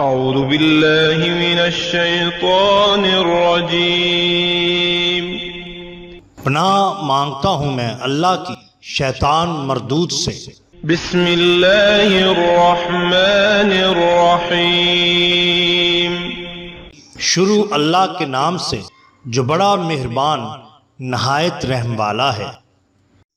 اعوذ باللہ من الشیطان الرجیم۔ پناہ مانگتا ہوں میں اللہ کی شیطان مردود سے۔ بسم اللہ الرحمن الرحیم۔ شروع اللہ کے نام سے جو بڑا مہربان نہایت رحم والا ہے۔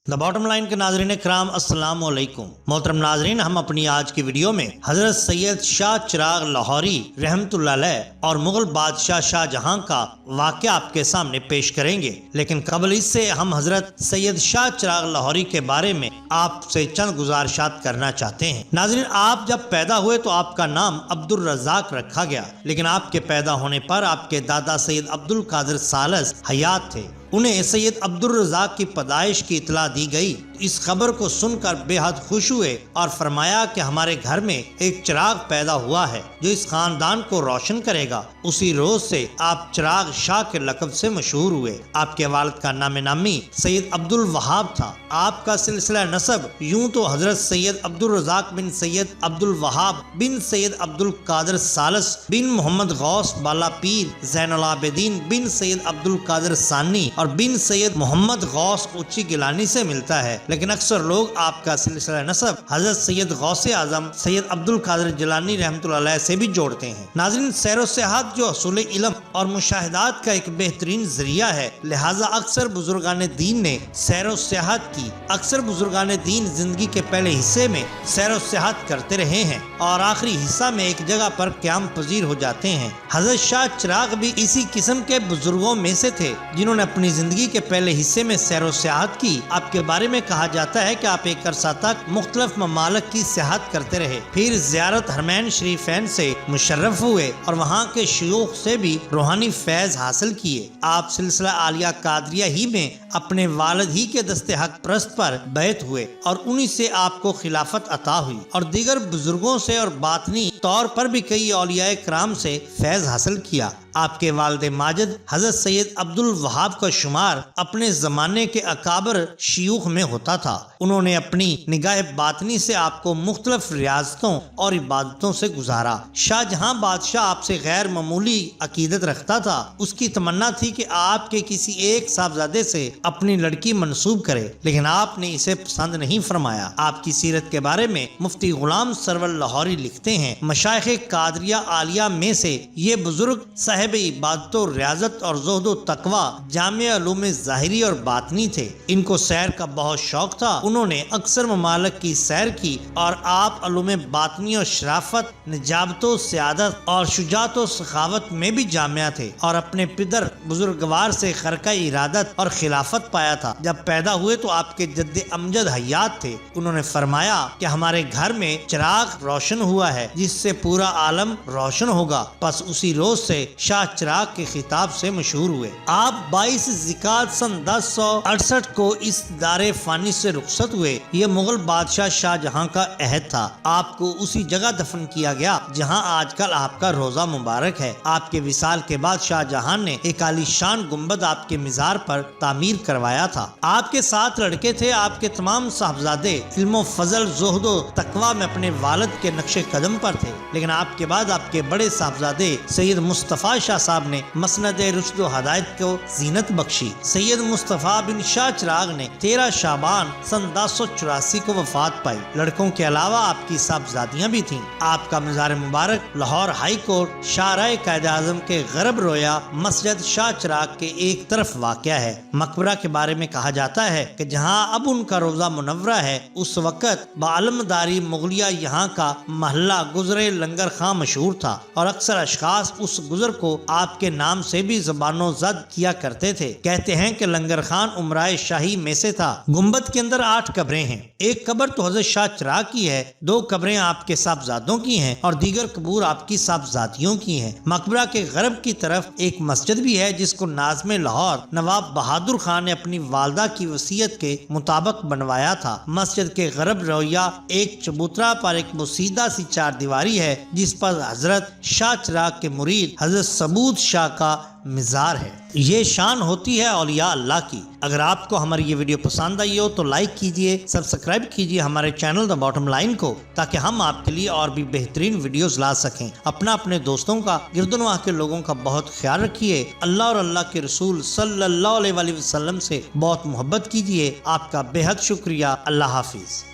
دا باٹم لائن کے ناظرین کرام السلام علیکم۔ محترم ناظرین، ہم اپنی آج کی ویڈیو میں حضرت سید شاہ چراغ لاہوری رحمت اللہ علیہ اور مغل بادشاہ شاہ جہاں کا واقعہ آپ کے سامنے پیش کریں گے، لیکن قبل اس سے ہم حضرت سید شاہ چراغ لاہوری کے بارے میں آپ سے چند گزارشات کرنا چاہتے ہیں۔ ناظرین، آپ جب پیدا ہوئے تو آپ کا نام عبد الرزاق رکھا گیا، لیکن آپ کے پیدا ہونے پر آپ کے دادا سید عبد القادر ثالث حیات تھے۔ انہیں سید عبد الرزاق کی پیدائش کی اطلاع دی گئی۔ اس خبر کو سن کر بے حد خوش ہوئے اور فرمایا کہ ہمارے گھر میں ایک چراغ پیدا ہوا ہے جو اس خاندان کو روشن کرے گا۔ اسی روز سے آپ چراغ شاہ کے لقب سے مشہور ہوئے۔ آپ کے والد کا نام نامی سید عبد الوہاب تھا۔ آپ کا سلسلہ نسب یوں تو حضرت سید عبد الرزاق بن سید عبد الوہاب بن سید عبد القادر ثالث بن محمد غوث بالا پیر زین العابدین بن سید عبد القادر ثانی اور بن سید محمد غوث اچی گیلانی سے ملتا ہے، لیکن اکثر لوگ آپ کا سلسلہ نسب حضرت سید غوث اعظم سید عبد القادر جیلانی رحمۃ اللہ علیہ سے بھی جوڑتے ہیں۔ ناظرین، سیر و سیاحت جو حصول علم اور مشاہدات کا ایک بہترین ذریعہ ہے، لہٰذا اکثر بزرگان دین نے سیر و سیاحت کی۔ اکثر بزرگان دین زندگی کے پہلے حصے میں سیر و سیاحت کرتے رہے ہیں اور آخری حصہ میں ایک جگہ پر قیام پذیر ہو جاتے ہیں۔ حضرت شاہ چراغ بھی اسی قسم کے بزرگوں میں سے تھے جنہوں نے اپنی زندگی کے پہلے حصے میں سیر و سیاحت کی۔ آپ کے بارے میں کہا جاتا ہے کہ آپ ایک عرصہ تک مختلف ممالک کی سیاحت کرتے رہے، پھر زیارت حرمین شریفین سے مشرف ہوئے اور وہاں کے شیوخ سے بھی روحانی فیض حاصل کیے۔ آپ سلسلہ عالیہ قادریہ ہی میں اپنے والد ہی کے دست حق پرست پر بیعت ہوئے اور انہی سے آپ کو خلافت عطا ہوئی، اور دیگر بزرگوں سے اور باطنی طور پر بھی کئی اولیاء کرام سے فیض حاصل کیا۔ آپ کے والد ماجد حضرت سید عبد الوہاب کا شمار اپنے زمانے کے اکابر شیوخ میں ہوتا تھا۔ انہوں نے اپنی نگاہ باطنی سے آپ کو مختلف ریاضتوں اور عبادتوں سے گزارا۔ شاہ جہاں بادشاہ آپ سے غیر معمولی عقیدت رکھتا تھا۔ اس کی تمنا تھی کہ آپ کے کسی ایک صاحبزادے سے اپنی لڑکی منسوب کرے، لیکن آپ نے اسے پسند نہیں فرمایا۔ آپ کی سیرت کے بارے میں مفتی غلام سرور لاہوری لکھتے ہیں، مشائخ قادریہ عالیہ میں سے یہ بزرگ صاحب عبادت و ریاضت اور زہد و تقوی جامع علوم ظاہری اور باطنی تھے۔ ان کو سیر کا بہت شوق تھا۔ انہوں نے اکثر ممالک کی سیر کی اور آپ علوم باطنی اور شرافت، نجابت و سعادت اور شجاعت و سخاوت میں بھی جامع تھے، اور اپنے پدر بزرگوار سے خرقہ ارادت اور خلافت پایا تھا۔ جب پیدا ہوئے تو آپ کے جد امجد حیات تھے۔ انہوں نے فرمایا کہ ہمارے گھر میں چراغ روشن ہوا ہے جس سے پورا عالم روشن ہوگا، پس اسی روز سے شاہ چراغ کے خطاب سے مشہور ہوئے۔ آپ 22 ذکات سن 1068 کو اس دار فانی سے رخصت ہوئے۔ یہ مغل بادشاہ شاہ جہاں کا عہد تھا۔ آپ کو اسی جگہ دفن کیا گیا جہاں آج کل آپ کا روضہ مبارک ہے۔ آپ کے وصال کے بعد شاہ جہاں نے ایک عالی شان گنبد آپ کے مزار پر تعمیر کروایا تھا۔ آپ کے 7 لڑکے تھے۔ آپ کے تمام صاحبزادے علم و فضل، زہد و تقوی میں اپنے والد کے نقش قدم پر تھے، لیکن آپ کے بعد آپ کے بڑے صاحبزادے سید مصطفیٰ شاہ صاحب نے مسند رشد و ہدایت کو زینت بخشی۔ سید مصطفیٰ بن شاہ چراغ نے 13 شعبان سن 1084 کو وفات پائی۔ لڑکوں کے علاوہ آپ کی صاحبزادیاں بھی تھیں۔ آپ کا مزار مبارک لاہور ہائی کورٹ شاہراہ قائد اعظم کے غرب رویا مسجد شاہ چراغ کے ایک طرف واقع ہے۔ مقبرہ کے بارے میں کہا جاتا ہے کہ جہاں اب ان کا روضہ منورہ ہے، اس وقت بعلمداری مغلیہ یہاں کا محلہ گزرے لنگر خاں مشہور تھا، اور اکثر اشخاص اس گزر کو آپ کے نام سے بھی زبانوں زد کیا کرتے تھے۔ کہتے ہیں کہ لنگر خان عمرائے شاہی میں سے تھا۔ گنبد کے اندر 8 قبریں ہیں۔ ایک قبر تو حضرت شاہ چراغ کی ہے، 2 قبریں آپ کے صاحبزادوں کی ہیں اور دیگر قبور آپ کی صاحبزادیوں کی ہیں۔ مقبرہ کے غرب کی طرف ایک مسجد بھی ہے جس کو ناظم لاہور نواب بہادر خان نے اپنی والدہ کی وصیت کے مطابق بنوایا تھا۔ مسجد کے غرب رویا ایک چبوترا پر ایک مسیدہ سی 4 دیواری ہے جس پر حضرت شاہ چراغ کے مرید حضرت ثبوت شاہ کا مزار ہے۔ یہ شان ہوتی ہے اولیاء اللہ کی۔ اگر آپ کو ہماری یہ ویڈیو پسند آئی ہو تو لائک کیجئے، سبسکرائب کیجئے ہمارے چینل دا باٹم لائن کو، تاکہ ہم آپ کے لیے اور بھی بہترین ویڈیوز لا سکیں۔ اپنے دوستوں کا، گرد و نواح کے لوگوں کا بہت خیال رکھیے۔ اللہ اور اللہ کے رسول صلی اللہ علیہ وسلم سے بہت محبت کیجئے۔ آپ کا بے حد شکریہ۔ اللہ حافظ۔